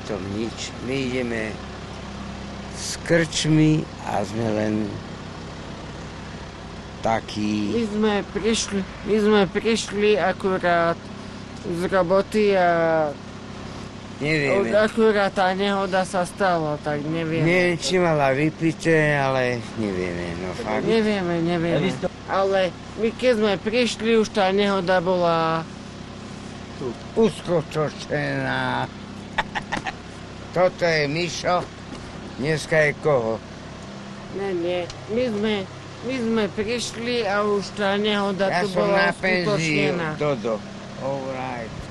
tom nič. My ideme s krčmi a sme len takí... My sme prišli akurát z roboty a Nevieme. akurát tá nehoda sa stala, tak nevieme. Neviem, či mala vypité, ale nevieme, no fakt. Nevieme. Ale my keď sme prišli, už tá nehoda bola... Uskočená. Toto je Mišo, dneska je koho? Nie. My sme prišli a už tá nehoda Ja tu som bola na penziu, uskutočnená. Dodo. All right.